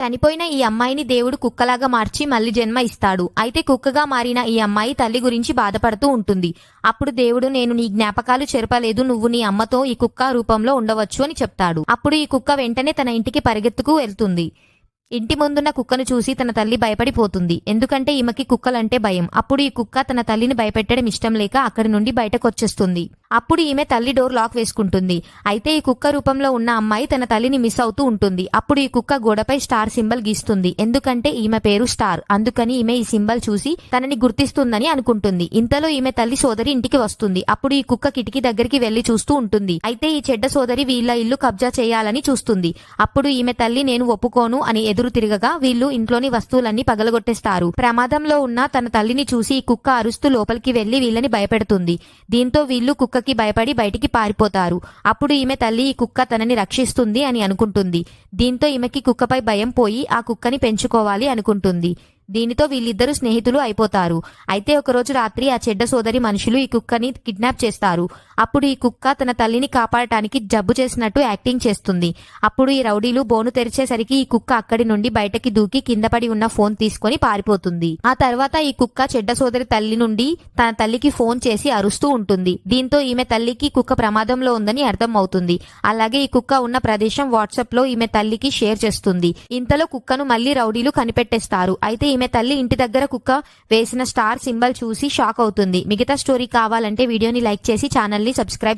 చనిపోయిన ఈ అమ్మాయిని దేవుడు కుక్కలాగా మార్చి మళ్లీ జన్మ ఇస్తాడు. అయితే కుక్కగా మారిన ఈ అమ్మాయి తల్లి గురించి బాధపడుతూ ఉంటుంది. అప్పుడు దేవుడు, నేను నీ జ్ఞాపకాలు చెరపలేదు, నువ్వు నీ అమ్మతో ఈ కుక్క రూపంలో ఉండవచ్చు అని చెప్తాడు. అప్పుడు ఈ కుక్క వెంటనే తన ఇంటికి పరిగెత్తుకు వెళ్తుంది. ఇంటి ముందున్న కుక్కను చూసి తన తల్లి భయపడిపోతుంది. ఎందుకంటే ఈమెకి కుక్కలంటే భయం. అప్పుడు ఈ కుక్క తన తల్లిని భయపెట్టడం ఇష్టం లేక అక్కడి నుండి బయటకొచ్చేస్తుంది. అప్పుడు ఈమె తల్లి డోర్ లాక్ వేసుకుంటుంది. అయితే ఈ కుక్క రూపంలో ఉన్న అమ్మాయి తన తల్లిని మిస్ అవుతూ ఉంటుంది. అప్పుడు ఈ కుక్క గోడపై స్టార్ సింబల్ గీస్తుంది. ఎందుకంటే ఈమె పేరు స్టార్, అందుకని ఈమె ఈ సింబల్ చూసి తనని గుర్తిస్తుందని అనుకుంటుంది. ఇంతలో ఈమె తల్లి సోదరి ఇంటికి వస్తుంది. అప్పుడు ఈ కుక్క కిటికీ దగ్గరికి వెళ్లి చూస్తూ ఉంటుంది. అయితే ఈ చెడ్డ సోదరి వీళ్ళ ఇల్లు కబ్జా చేయాలని చూస్తుంది. అప్పుడు ఈమె తల్లి, నేను ఒప్పుకోను అని ఎదురు తిరగగా వీళ్ళు ఇంట్లోని వస్తువులన్నీ పగలగొట్టేస్తారు. ప్రమాదంలో ఉన్న తన తల్లిని చూసి ఈ కుక్క అరుస్తూ లోపలికి వెళ్లి వీళ్ళని భయపెడుతుంది. దీంతో వీళ్ళు కుక్కకి భయపడి బయటికి పారిపోతారు. అప్పుడు ఈమె తల్లి ఈ కుక్క తనని రక్షిస్తుంది అని అనుకుంటుంది. దీంతో ఈమెకి కుక్కపై భయం పోయి ఆ కుక్కని పెంచుకోవాలి అనుకుంటుంది. దీనితో వీళ్ళిద్దరూ స్నేహితులు అయిపోతారు. అయితే ఒకరోజు రాత్రి ఆ చెడ్డ సోదరి మనుషులు ఈ కుక్కని కిడ్నాప్ చేస్తారు. అప్పుడు ఈ కుక్క తన తల్లిని కాపాడటానికి జబ్బు చేసినట్టు యాక్టింగ్ చేస్తుంది. అప్పుడు ఈ రౌడీలు బోను తెరిచేసరికి ఈ కుక్క అక్కడి నుండి బయటకి దూకి కింద పడి ఉన్న ఫోన్ తీసుకొని పారిపోతుంది. ఆ తర్వాత ఈ కుక్క చెడ్డ సోదరి తల్లి నుండి తన తల్లికి ఫోన్ చేసి అరుస్తూ ఉంటుంది. దీంతో ఈమె తల్లికి కుక్క ప్రమాదంలో ఉందని అర్థం అవుతుంది. అలాగే ఈ కుక్క ఉన్న ప్రదేశం వాట్సాప్ లో ఈమె తల్లికి షేర్ చేస్తుంది. ఇంతలో కుక్కను మళ్లీ రౌడీలు కనిపెట్టేస్తారు. అయితే ఈమె తల్లి ఇంటి దగ్గర కుక్క వేసిన స్టార్ సింబల్ చూసి షాక్ అవుతుంది. మిగతా స్టోరీ కావాలంటే వీడియోని లైక్ చేసి ఛానల్ ని సబ్స్క్రైబ్